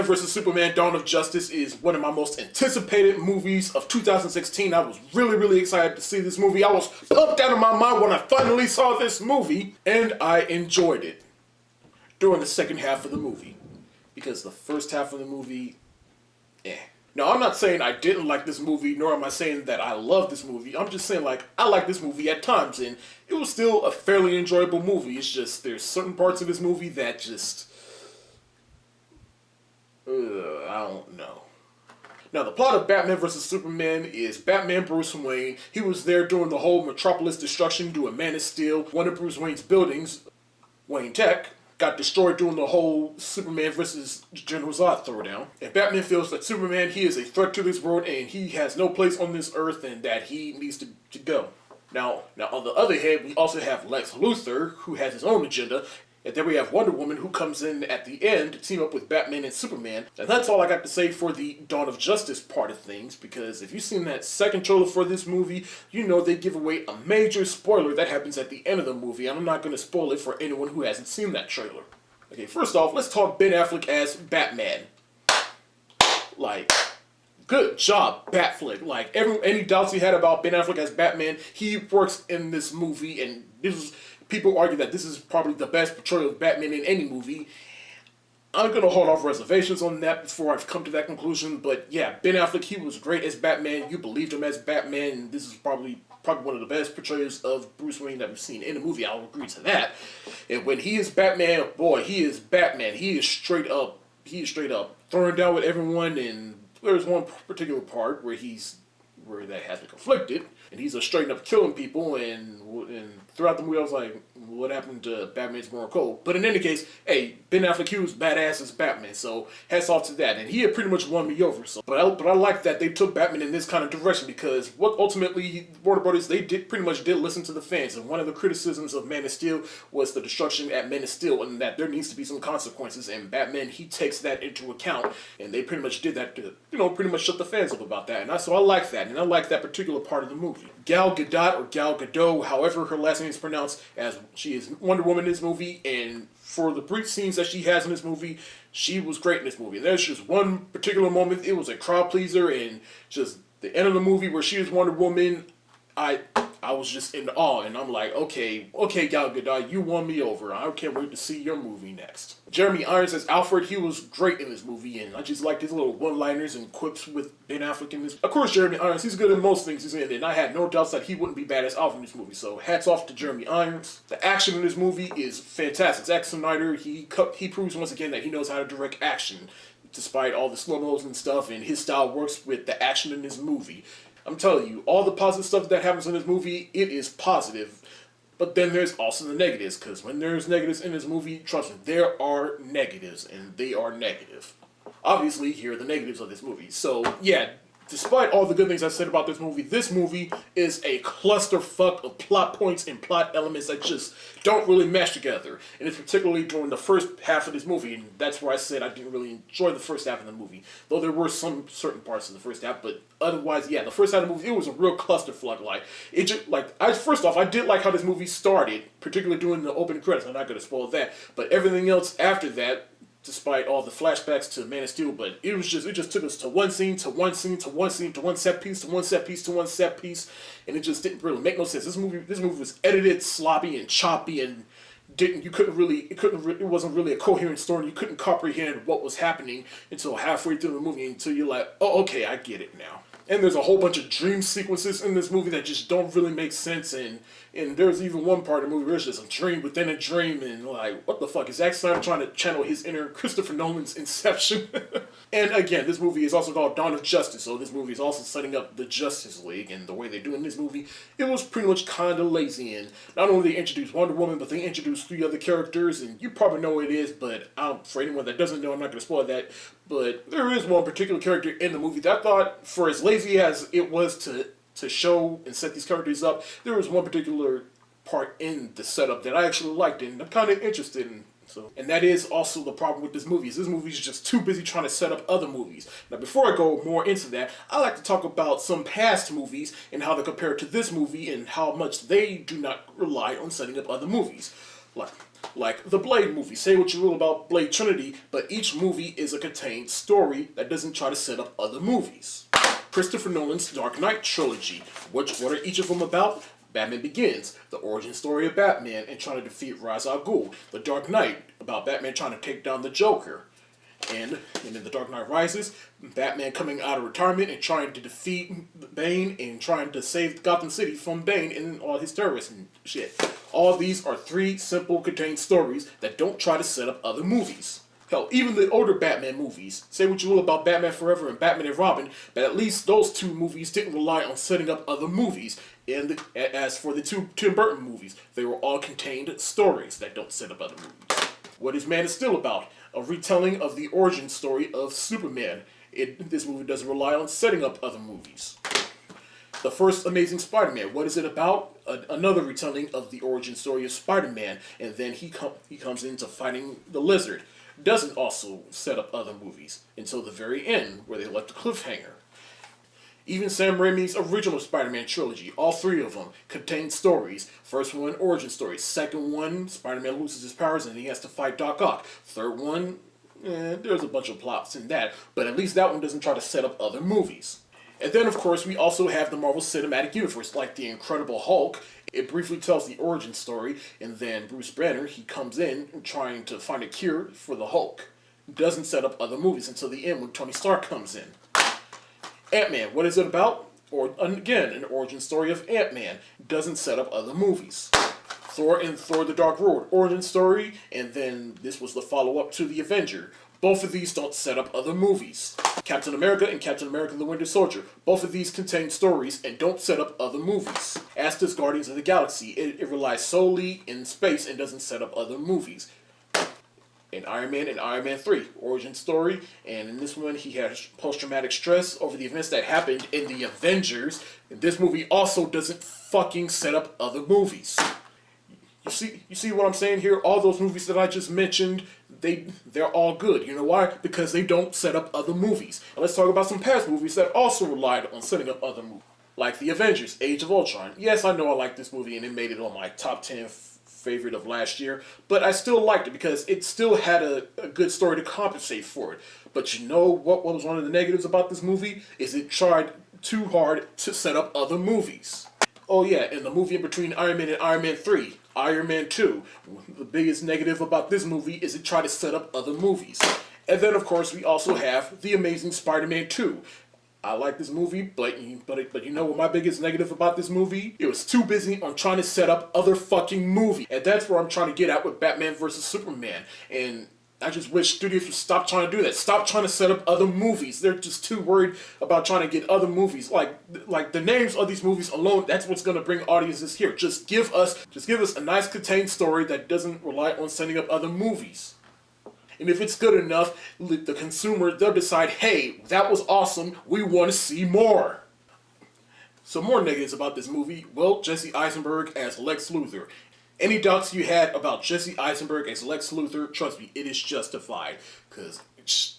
vs. Superman Dawn of Justice is one of my most anticipated movies of 2016. I was really excited to see this movie. I was pumped out of my mind when I finally saw this movie, and I enjoyed it during the second half of the movie. Because the first half of the movie, Now, I'm not saying I didn't like this movie, nor am I saying that I love this movie. I'm just saying, like, I like this movie at times, and it was still a fairly enjoyable movie. It's just, there's certain parts of this movie that just, I don't know. Now, the plot of Batman vs. Superman is Batman Bruce Wayne. He was there during the whole Metropolis destruction, doing Man of Steel. One of Bruce Wayne's buildings, Wayne Tech, got destroyed during the whole Superman vs. General Zod throwdown. And Batman feels that Superman, he is a threat to this world and he has no place on this earth and that he needs to go. Now on the other hand, we also have Lex Luthor, who has his own agenda. And then we have Wonder Woman, who comes in at the end to team up with Batman and Superman. And that's all I got to say for the Dawn of Justice part of things, because if you've seen that second trailer for this movie, you know they give away a major spoiler that happens at the end of the movie. And I'm not going to spoil it for anyone who hasn't seen that trailer. Okay, first off, let's talk Ben Affleck as Batman. Like, good job, Batflick. Like, any doubts you had about Ben Affleck as Batman, he works in this movie, and people argue that this is probably the best portrayal of Batman in any movie. I'm going to hold off reservations on that before I've come to that conclusion, but yeah, Ben Affleck, he was great as Batman. You believed him as Batman, and this is probably one of the best portrayals of Bruce Wayne that we've seen in a movie. I'll agree to that. And when he is Batman, boy, he is Batman. He is straight up throwing down with everyone, and there's one particular part where that has me conflicted, and he's straight up killing people, and throughout the movie I was like, what happened to Batman's moral code? But in any case, hey, Ben Affleck, he was badass as Batman, so hats off to that, and he had pretty much won me over. So, but I like that they took Batman in this kind of direction, because what ultimately Warner Brothers, they pretty much did listen to the fans, and one of the criticisms of Man of Steel was the destruction at Man of Steel, and that there needs to be some consequences, and Batman, he takes that into account, and they pretty much did that to, pretty much shut the fans up about that, and so I like that, and I like that particular part of the movie. Gal Gadot, or Gal Gadot, however her last name is pronounced, as she is Wonder Woman in this movie, and for the brief scenes that she has in this movie, she was great in this movie. And there's just one particular moment, it was a crowd pleaser, and just the end of the movie where she is Wonder Woman, I was just in awe, and I'm like, okay, Gal Gadot, you won me over. I can't wait to see your movie next. Jeremy Irons as Alfred, he was great in this movie, and I just liked his little one-liners and quips with Ben Affleck in this. Of course, Jeremy Irons, he's good in most things he's in, and I had no doubts that he wouldn't be bad as Alfred in this movie, so hats off to Jeremy Irons. The action in this movie is fantastic. Zack Snyder, he proves once again that he knows how to direct action, despite all the slow-mos and stuff, and his style works with the action in this movie. I'm telling you, all the positive stuff that happens in this movie, it is positive. But then there's also the negatives, because when there's negatives in this movie, trust me, there are negatives, and they are negative. Obviously, here are the negatives of this movie. So, yeah, despite all the good things I said about this movie is a clusterfuck of plot points and plot elements that just don't really mesh together. And it's particularly during the first half of this movie, and that's where I said I didn't really enjoy the first half of the movie. Though there were some certain parts of the first half, but otherwise, yeah, the first half of the movie, it was a real clusterfuck. First off, I did like how this movie started, particularly during the opening credits. I'm not going to spoil that, but everything else after that, despite all the flashbacks to Man of Steel, but it just took us to one scene, to one scene, to one scene, to one set piece, to one set piece, to one set piece, and it just didn't really make no sense. This movie was edited sloppy and choppy, and it wasn't really a coherent story. You couldn't comprehend what was happening until halfway through the movie, until you're like, oh, okay, I get it now. And there's a whole bunch of dream sequences in this movie that just don't really make sense, and there's even one part of the movie where it's just a dream within a dream, and like, what the fuck? Is Zack Snyder trying to channel his inner Christopher Nolan's Inception? And again, this movie is also called Dawn of Justice, so this movie is also setting up the Justice League, and the way they do in this movie, it was pretty much kind of lazy, and not only they introduced Wonder Woman, but they introduced 3 other characters, and you probably know who it is, but for anyone that doesn't know, I'm not going to spoil that, but there is one particular character in the movie that I thought, for as lazy as it was to show and set these characters up, there was one particular part in the setup that I actually liked and I'm kind of interested in. And that is also the problem with this movie. This movie is just too busy trying to set up other movies. Now, before I go more into that, I like to talk about some past movies and how they compare to this movie and how much they do not rely on setting up other movies. Like the Blade movie. Say what you will about Blade Trinity, but each movie is a contained story that doesn't try to set up other movies. Christopher Nolan's Dark Knight trilogy. What are each of them about? Batman Begins, the origin story of Batman and trying to defeat Ra's al Ghul. The Dark Knight, about Batman trying to take down the Joker. And in The Dark Knight Rises, Batman coming out of retirement and trying to defeat Bane and trying to save Gotham City from Bane and all his terrorists and shit. All these are 3 simple contained stories that don't try to set up other movies. Hell, even the older Batman movies, say what you will about Batman Forever and Batman and Robin, but at least those 2 movies didn't rely on setting up other movies. And as for the 2 Tim Burton movies, they were all contained stories that don't set up other movies. What is Man of Steel about? A retelling of the origin story of Superman. This movie doesn't rely on setting up other movies. The first Amazing Spider-Man, what is it about? Another retelling of the origin story of Spider-Man, and then he comes into fighting the Lizard. Doesn't also set up other movies until the very end, where they left a cliffhanger. Even Sam Raimi's original Spider-Man trilogy, all 3 of them, contain stories. First one, origin story. Second one, Spider-Man loses his powers and he has to fight Doc Ock. Third one, there's a bunch of plots in that, but at least that one doesn't try to set up other movies. And then, of course, we also have the Marvel Cinematic Universe, like The Incredible Hulk. It briefly tells the origin story, and then Bruce Banner, he comes in trying to find a cure for the Hulk. Doesn't set up other movies until the end when Tony Stark comes in. Ant-Man, what is it about? Or, again, an origin story of Ant-Man. Doesn't set up other movies. Thor and Thor the Dark World, origin story, and then this was the follow-up to The Avenger. Both of these don't set up other movies. Captain America and Captain America the Winter Soldier. Both of these contain stories and don't set up other movies. As does Guardians of the Galaxy. It relies solely in space and doesn't set up other movies. In Iron Man and Iron Man 3, origin story, and in this one he has post-traumatic stress over the events that happened in the Avengers, and this movie also doesn't fucking set up other movies. You see what I'm saying here? All those movies that I just mentioned, they're all good. You know why? Because they don't set up other movies. And let's talk about some past movies that also relied on setting up other movies. Like The Avengers, Age of Ultron. Yes, I know I like this movie and it made it on my top 10 favorite of last year, but I still liked it because it still had a good story to compensate for it. But you know what was one of the negatives about this movie? Is it tried too hard to set up other movies. Oh yeah, and the movie in between Iron Man and Iron Man 3, Iron Man 2. The biggest negative about this movie is it tried to set up other movies. And then of course we also have The Amazing Spider-Man 2. I like this movie, but you know what my biggest negative about this movie? It was too busy on trying to set up other fucking movies. And that's where I'm trying to get at with Batman vs. Superman. And I just wish studios would stop trying to do that. Stop trying to set up other movies. They're just too worried about trying to get other movies. Like the names of these movies alone, that's what's going to bring audiences here. Just give us a nice contained story that doesn't rely on setting up other movies. And if it's good enough, the consumer, they'll decide, hey, that was awesome, we want to see more. So more negatives about this movie. Well, Jesse Eisenberg as Lex Luthor. Any doubts you had about Jesse Eisenberg as Lex Luthor, trust me, it is justified. Because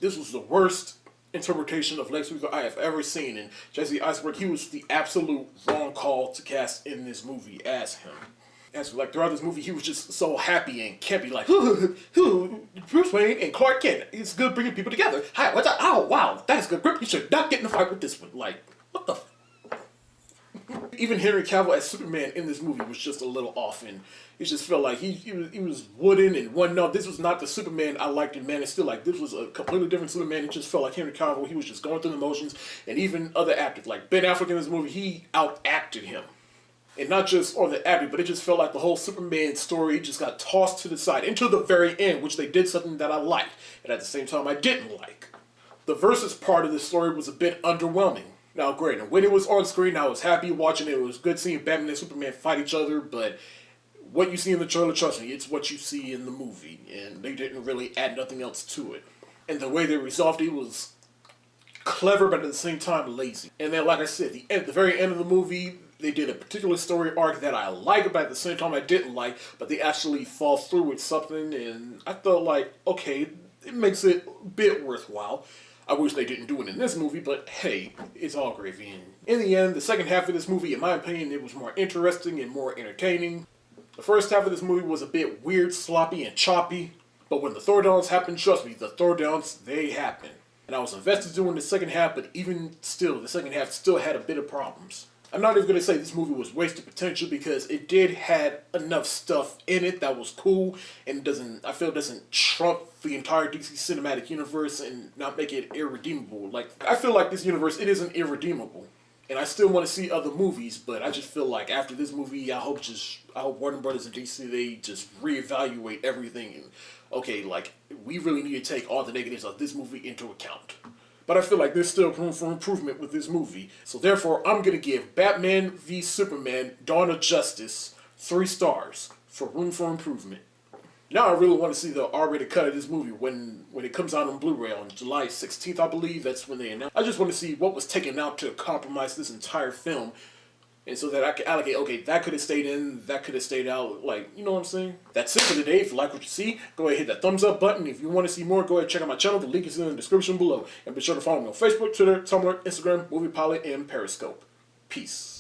this was the worst interpretation of Lex Luthor I have ever seen. And Jesse Eisenberg, he was the absolute wrong call to cast in this movie as him. As like throughout this movie, he was just so happy and campy, like, Bruce Wayne and Clark Kent. It's good bringing people together. Hi, what's up? Oh, wow, that is good grip. You should not get in a fight with this one. Like, what the Even Henry Cavill as Superman in this movie was just a little off, and it just felt like he was wooden and one note. This was not the Superman I liked in Man of Steel. Like, this was a completely different Superman. It just felt like Henry Cavill, he was just going through the motions, and even other actors, like Ben Affleck in this movie, he out-acted him. And not just on the acting, but it just felt like the whole Superman story just got tossed to the side until the very end, which they did something that I liked, and at the same time I didn't like. The versus part of the story was a bit underwhelming. Now, great, and when it was on screen, I was happy watching it. It was good seeing Batman and Superman fight each other, but what you see in the trailer, trust me, it's what you see in the movie, and they didn't really add nothing else to it. And the way they resolved it was clever, but at the same time lazy. And then, like I said, the very end of the movie, they did a particular story arc that I like, but at the same time I didn't like, but they actually fall through with something, and I felt like, okay, it makes it a bit worthwhile. I wish they didn't do it in this movie, but hey, it's all gravy. In the end, the second half of this movie, in my opinion, it was more interesting and more entertaining. The first half of this movie was a bit weird, sloppy, and choppy, but when the throwdowns happened, trust me, the throwdowns, they happen. And I was invested in the second half, but even still, the second half still had a bit of problems. I'm not even going to say this movie was wasted potential because it did had enough stuff in it that was cool and doesn't trump the entire DC cinematic universe and not make it irredeemable. Like, I feel like this universe, it isn't irredeemable. And I still want to see other movies, but I just feel like after this movie, I hope Warner Brothers and DC, they just reevaluate everything and, okay, like, we really need to take all the negatives of this movie into account. But I feel like there's still room for improvement with this movie. So therefore, I'm going to give Batman v Superman Dawn of Justice 3 stars for room for improvement. Now I really want to see the R-rated cut of this movie when it comes out on Blu-ray on July 16th, I believe. That's when they announced. I just want to see what was taken out to compromise this entire film. And so that I can allocate, okay, that could have stayed in, that could have stayed out, like, you know what I'm saying? That's it for today. If you like what you see, go ahead and hit that thumbs up button. If you want to see more, go ahead and check out my channel. The link is in the description below. And be sure to follow me on Facebook, Twitter, Tumblr, Instagram, Movie Pilot, and Periscope. Peace.